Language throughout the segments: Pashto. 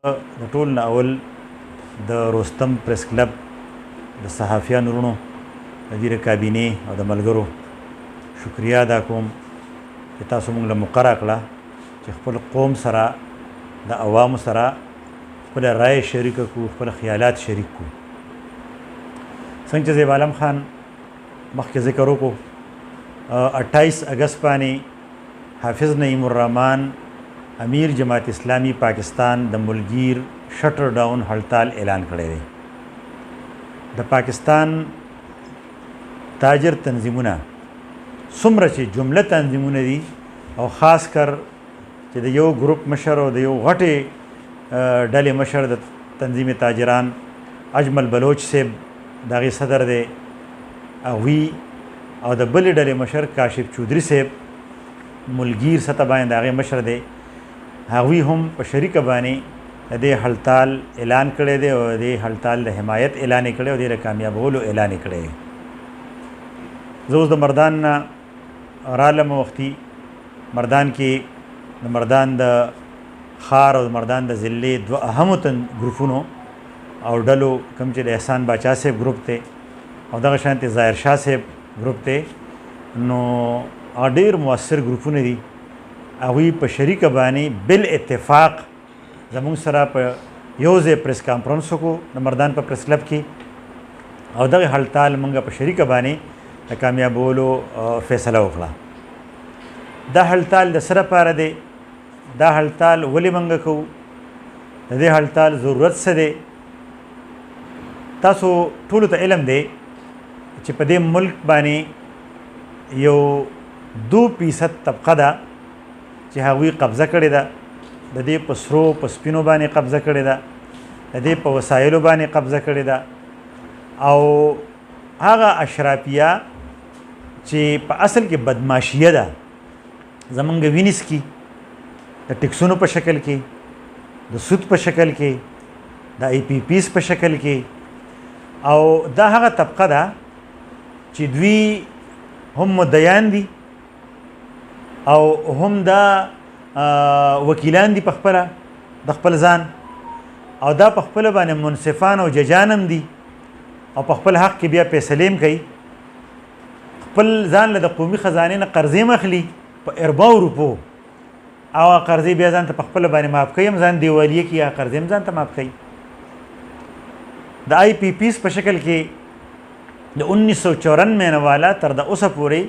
د ټول نه اول د رستم پریس کلب د صحافیانو وروڼو د دې د کابینې او د ملګرو شکریا ادا کوم چې تاسو موږ له مقرره کړه چې خپل قوم سره د عوامو سره خپله رایه شریکه کړو، خپل خیالات شریک کړو. څنګه چې زیب عالم خان مخکې ذکر وکړو 28 اگست باندې حافظ نعیم الرحمن امیر جماعت اسلامی پاکستان د ملګیر شټر ډاون هړتال اعلان کړی دی. د پاکستان تاجر تنظیمونه څومره چې جمله تنظیمونه دي او خاص کر چې د یو ګروپ مشر او د یو غټې ډلې مشر د تنظیم تاجران اجمل بلوچ صاحب د هغې صدر دی، هغوی او د بلې ډلې مشر کاشف چودھری صاحب ملګیر سطح باندې د هغې مشر دی، هغوی هم په شریکه باندې د دې هړتال اعلان کړی دی او د دې هړتال د حمایت اعلان یې کړی او د دې د کامیابولو اعلان یې کړی دی. زه اوس د مردان نه رالم وختي مردان کې د مردان د ښار او د مردان د ضلعې دوه اهمو ګروپونو او ډلو کوم چې د احسان باچا صاحب ګروپ دی او دغه شانتې ظاهر شاه صاحب ګروپ دی، نو هغه ډېر مؤثر ګروپونه دي. هغوی په شریکه باندې بالاتفاق زموږ سره په یو ځای پریس کانفرنس وکړو د مردان په پریس کلب کې او دغه هړتال موږ په شریکه باندې د کامیابولو فیصله وکړه. دا هړتال د څه لپاره دی؟ دا هړتال ولې موږ کوو؟ د دې هړتال ضرورت څه دی؟ تاسو ټولو ته علم دی چې په دې ملک باندې یو 2% طبقه ده چې هغوی قبضه کړې ده، د دې په سرو په سپینو باندې قبضه کړې ده، د دې په وسایلو باندې قبضه کړې ده، او هغه اشرافیه چې په اصل کې بدماشیه ده زمونږ وینې څکي د ټکسونو په شکل کې، د سود په شکل کې، د آی پی پیس په شکل کې، او دا هغه طبقه ده چې دوی هم مدیان دي او هم دا وکیلان دي په خپله د خپل ځان، او دا په خپله باندې منصفان او ججان هم دي او په خپل حق کې بیا فیصلې هم کوي. خپل ځان له د قومي خزانې نه قرضې هم اخلي په ارباو روپو او هغه قرضې بیا ځان ته په خپله باندې معاف کوي، هم ځان دیوالیه کړي، هغه قرضې هم ځان ته معاف کوي. د آی پی پیس په شکل کې د 1994 نه والا تر د اوسه پورې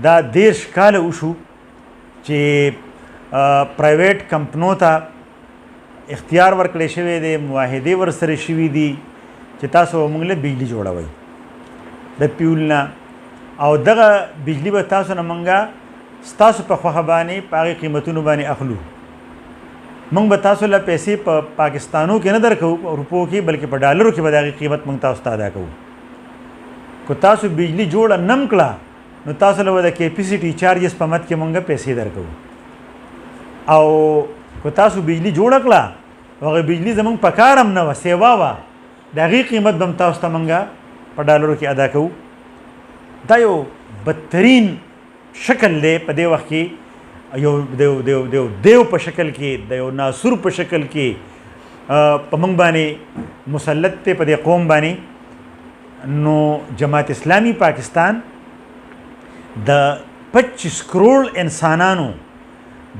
دا 13 کاله وشو چې پرایویټ کمپنو ته اختیار ورکړی شوی دی، معاهدې ورسره شوي دي چې تاسو موږ له بجلي جوړوئ د پیول نه، او دغه بجلي به تاسو نه موږ ستاسو په خوښه باندې په هغې قیمتونو باندې اخلو. موږ به تاسو له پیسې په پاکستانو کې نه درکوو په روپو کې، بلکې په ډالرو کې به د هغې قیمت موږ تاسو ته ادا کوو. که تاسو بجلي جوړه نم کړه نو تاسو له د کیپیسټي چارجز په مد کې موږ پیسې درکوو، او که تاسو بجلي جوړه کړه هغه بجلي زموږ په کار هم نه وه، سیوا وه، د هغې قیمت به هم تاسو ته موږ په ډالرو کې ادا کوو. دا یو بدترین شکل دی په دې وخت کې، یو دیو په شکل کې، د یو ناسور په شکل کې په موږ باندې مسلط دی په دې قوم باندې. نو جماعت اسلامی پاکستان د 25 کروڑ انسانانو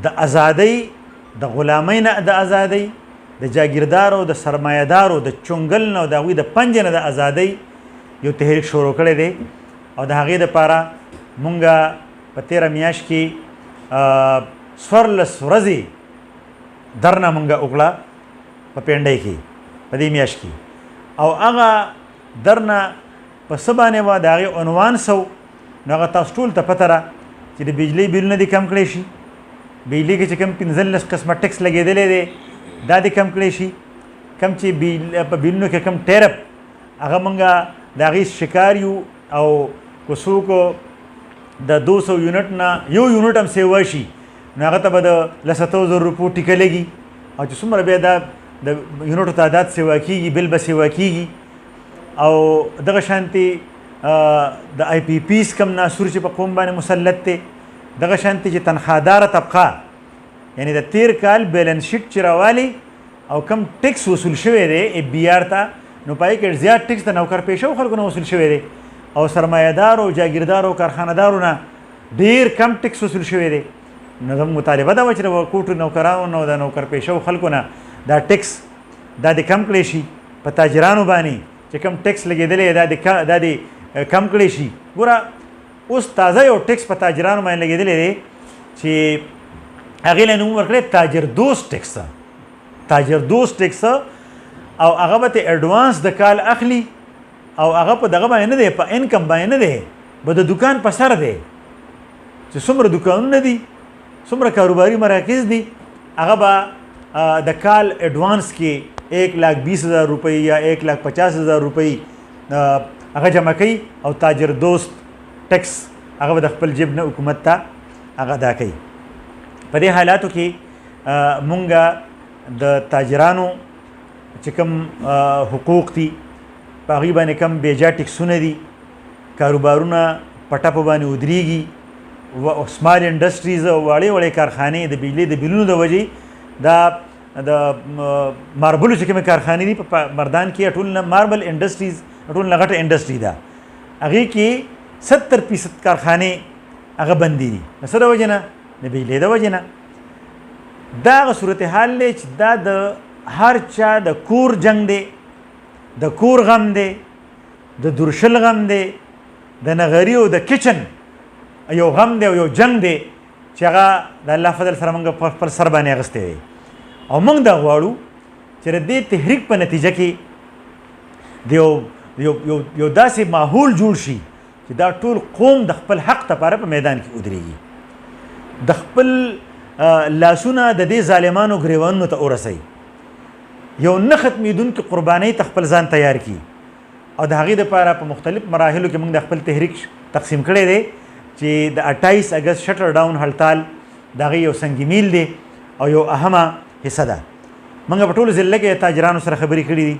د ازادۍ، د غلامۍ نه د ازادۍ، د جاگیردارو، د سرمایه‌دارو، د چونګل نه او د هغوی د پنجې نه د ازادۍ یو تحریک شروع کړی دی، او د هغې دپاره مونږ په تېره میاشت کې 14 ورځې درنه مونږ وکړه په پینډۍ کې په دې میاشت کې، او هغه درنه په څه باندې وه د هغې عنوان سو نو هغه تاسو ټول ته پته ده چې د بجلۍ بیلونه دې کم کړی شي، بجلۍ کې چې کوم 15 قسمه ټکس لګېدلی دی دا دې کم کړی شي، کم چې په بیلونو کې کم ټیرپ هغه مونږ د هغې شکار یو، او که څوک د 200 یونټ نه یو یونټ هم سیوا شي نو هغه ته به د 100,000 روپو ټیکه لګي، او چې څومره بیا دا د یونټو تعداد سیوا کېږي بل به سیوا کېږي. او دغه شانتې د آی پی پیس کم ناسور چې په قوم باندې مسلط دی، دغه شانتې چې تنخواداره طبقه یعنی د تیر کال بیلنس شیټ چې راوالي او کم ټیکس وصول شوی دی ای بی آر ته نو پای کې زیات ټیکس د نوکر پیشو خلکو نه وصول شوی دی او سرمایه‌دار او جاگیردار او کارخانه‌دارو نه ډیر کم ټیکس وصول شوی دی نو زموږ مطالبه دا وه چې د کوټو نوکرانو او د نوکر پیشو خلکو نه دا ټیکس دا د کم کړی شي په تاجرانو باندې چې کم ټیکس لګېدلی دا د کم کړی شي ګوره اوس تازه یو ټیکس په تاجرانو باندې لګېدلی دی چې هغې له نوم ورکړی تاجر دوست ټیکس تاجر دوست ټیکس او هغه به ته اډوانس د کال اخلي او هغه په دغه باندې نه دی په انکم باندې نه دی به د دکان په سر دی چې څومره دکانونه دي څومره کاروباري مراکز دي هغه به د کال اډوانس کې 1,20,000 روپۍ یا 1,50,000 روپۍ هغه جمع کوي او تاجر دوست ټیکس هغه به د خپل جیب نه حکومت ته هغه ادا کوي په دې حالاتو کې مونږ د تاجرانو چې کوم حقوق دي په هغې باندې کم بیجا ټیکسونه دي کاروبارونه په ټپو باندې ودرېږي سمال انډسټریز واړې وړې کارخانې د بجلي د بلونو د وجې دا د ماربلو چې کومې کارخانې دي په مردان کې ټول نه ماربل انډسټریز ټول نه غټه انډسټري ده هغې کې 70% کارخانې هغه بندې دي د څه د وجې نه د بجلۍ د وجې نه دا هغه صورتحال دی چې دا د هر چا د کور جنگ دی د کور غم دی د درشل غم دی د نغري او د کچن یو غم دی او یو جنگ دی چې هغه د الله فضل سره موږ په خپل سر باندې اخیستی دی او موږ دا غواړو چې د دې تحریک په نتیجه کې د یو داسې ماحول جوړ شي چې دا ټول قوم د خپل حق لپاره په میدان کې ودرېږي د خپل لاسونه د دې ظالمانو ګریوانونو ته ورسوي یو نه ختمېدونکې قربانۍ ته خپل ځان تیار کړي او د هغې دپاره په مختلف مراحلو کې موږ د خپل تحریک تقسیم کړی دی چې د 28 اګست شټر ډاون هړتال د هغې یو سنگ میل دی او یو اهمه حصه ده موږ په ټولو ضلع کې تاجرانو سره خبرې کړي دي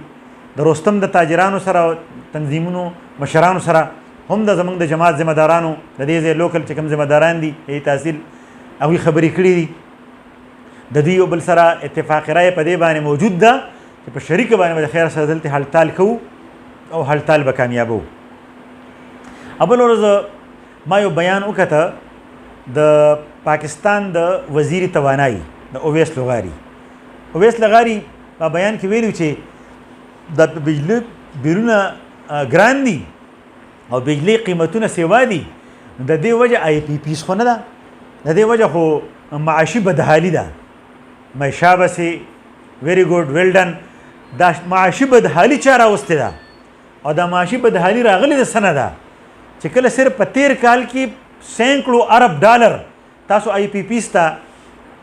د رستم د تاجرانو سره او تنظیمونو مشرانو سره هم د زموږ د جماعت ذمه دارانو د دې ځای لوکل چې کوم ذمه داران دي هیئت تحصیل هغوی خبرې کړي دي د دوی یو بل سره اتفاق رایه په دې باندې موجود ده چې په شریکه باندې به د خیر سره دلته هړتال کوو او هړتال به کامیابو بل ورځ ما یو بیان وکته د پاکستان د وزیر توانایي د اویس لغاري اویس لغاري په بیان کې ویلو چې د بجلی بیرونه ګران دي او بجلی قیمتونه سیوا دي د دې وجه آی پی پیس خو نه ده د دې وجه خو معاشي بدحالي ده مایشابه سي ویری ګوډ ویل ډن دا معاشي بدحالي چا راوستې ده او دا معاشي بدحالي راغلې د څه نه ده چې کله صرف په تیر کال کې سینکړو ارب ډالر تاسو آی پی پیس ته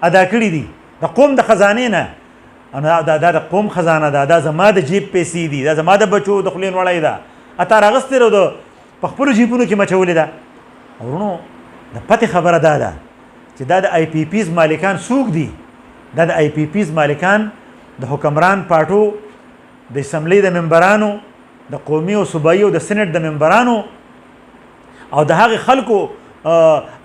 ادا کړي دي د قوم د خزانې نه دا د قوم خزانه ده دا زما د جیب پیسې دي دا زما د بچو د خولین وړی ده اته راغستې رو د په خپلو جیبونو کې مچولې ده ورونو د پتې خبره دا ده چې دا د آی پی پیز مالکان څوک دي دا د آی پی پیز مالکان د حکمران پاټو د اسمبلی د ممبرانو د قومي او صوبایي او د سینټ د ممبرانو او د هغې خلکو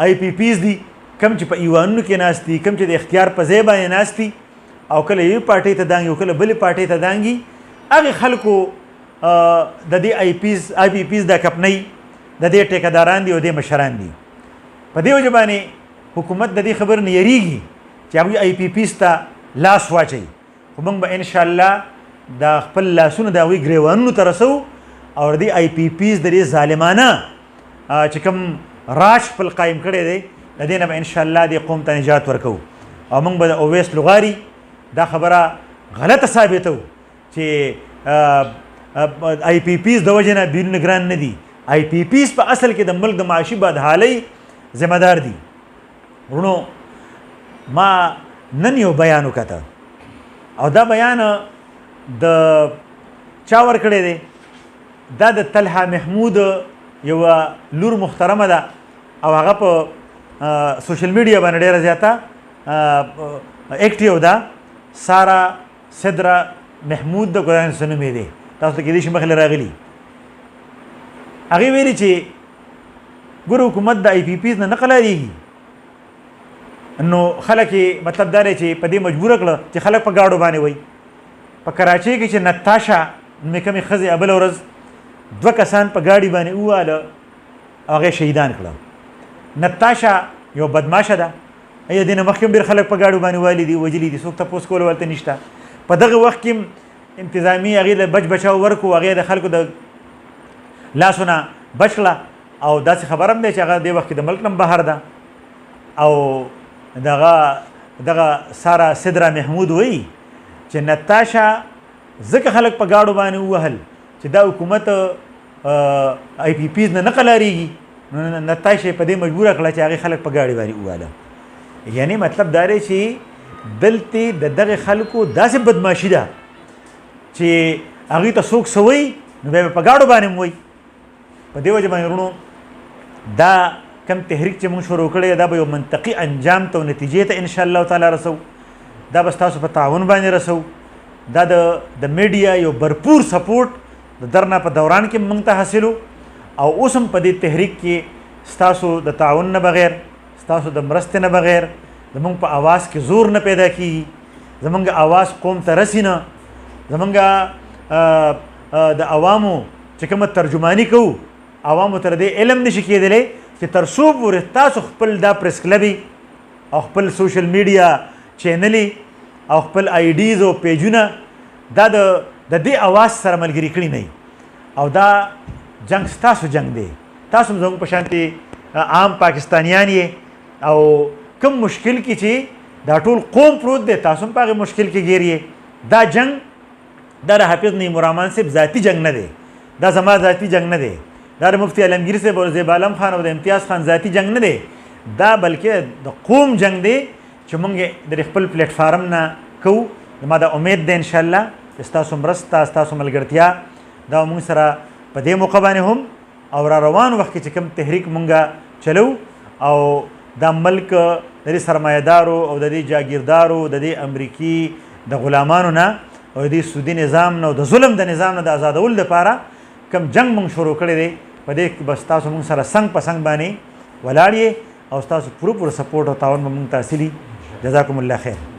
آی پی پیز دي کم چې په ایوانونو کې ناست دي کم چې د اختیار په ځای باندې ناست دي او کله یوې پارټۍ ته دانګي او کله بلې پارټۍ ته دانګي هغې خلکو د دې آی پی پیز د کپنۍ د دې ټیکهداران دي او د مشران دي په دې وجه باندې حکومت د دې خبر نه یریږي چې هغوی آی پی پیز ته لاس واچوي خو موږ به انشاءالله د خپل لاسونه د هغوی ګریوانونو ته رسو او د دې آی پی پیز د دې ظالمانه چې کوم راج خپل قایم کړی دی د دې نه به انشاءالله دې قوم ته نجات ورکوو او موږ به د اویس لغاري دا خبره غلطه ثابتو چې آی پی پیز د وجې نه بیرون ګران نه دي آی پی پیز په اصل کې د ملک د معاشي بدحالۍ ذمه دار دي ورونو ما نن یو بیان وکته او دا بیان د چا ورکړی دی دا د طلحه محمود یو لور محترمه ده او هغه په سوشل میډیا باندې ډیره زیاته اکټیو ده سارا صدره محمود د ګران سنومې دی تاسو ته کېدای شي مخکې راغلي هغې ویلي چې ګوره حکومت د آی پی پیز نه قلاریږي نو خلک یې مطلب دا دی چې په دې مجبوره کړه چې خلک په ګاډو باندې وایي په کراچۍ کې چې نتاشا نومې کومې ښځې بله ورځ 2 کسان په ګاډي باندې وواله او هغې شهیدان کړه. نتاشا یو بدماشه ده، ای دې نه مخکې هم ډېر خلک په ګاډیو باندې والي دي، وجلي دي، څوک تپوس کول ورته نشته. په دغه وخت کې انتظامي هغې د بچ بچاو ورکړو، هغې د خلکو د لاسونه بچ کړه. او داسې خبر هم دی چې هغه دې وخت کې د ملک نه بهر ده. او دغه سارا صدرا محمود وایي چې نتاشا ځکه خلک په ګاډو باندې ووهل چې دا حکومت آی پی پیز نه قلاریږي، نو نتاشا په دې مجبوره کړه چې هغې خلک په ګاډي باندې وواله. یعنی مطلب دا دی چې دلته د دغه خلکو داسې بدماشي ده چې هغې ته څوک څه وایي نو بیا به په ګاډو باندې هم وایي. په دې وجه باندې وروڼو دا کم تحریک چې موږ شروع کړی دا به یو منطقي انجام ته او نتیجې ته انشاءالله تعالی رسو. دا به ستاسو په تعاون باندې رسو. دا د میډیا یو भरपूर سپورټ د درنا په دوران کې موږ ته حاصلو. او اوس هم په دې تحریک کې ستاسو د تعاون نه بغیر، ستاسو د مرستې نه بغیر زمونږ په आवाज کې زور نه پیدا کیږي. زمونږ आवाज قوم ته رسي نه. زمونږ د عوامو چې کومه ترجمانی کوو عوامو ته دې علم نشي کېدلی چې تر څو پورې تاسو خپل دا پریس کلبي او خپل سوشل میډیا چینلې او خپل آی ډیز او پیجونه دا د دې आवाज سره ملګري کړي نه. او دا جنگ ستاسو جنگ دی. تاسو هم زموږ په شانتې عام پاکستانیان یې او کم مشکل کې چې دا ټول قوم پروت دی تاسو هم په هغې مشکل کې ګیر یې. دا جنگ دا د حافظ نعیم الرحمن صاحب ذاتي جنگ نه دی، دا زما ذاتي جنگ نه دی، دا د مفتی علمگیر صاحب او زیب عالم خان او د امتیاز خان ذاتي جنگ نه دی. دا بلکې د قوم جنگ دی چې موږ د خپل پلیټ فارم نه کوو. ما دا امید دی انشاءالله چې ستاسو مرسته ستاسو ملګرتیا دا موږ سره په دې موقع باندې هم او را روان وخت کې چې کوم تحریک مونږ چلو او دا ملک د دې سرمایه‌دارو او د دې جاګیردارو د دې امریکي د غلامانو نه او د دې سودي نظام نه او د ظلم د نظام نه د آزادولو لپاره کوم جنگ مونږ شروع کړی دی په دې کې بس تاسو مونږ سره څنګ په څنګ باندې ولاړ یې او ستاسو پوره سپورټ او تعاون به مونږ ته حاصلي. جزاکم الله خیر.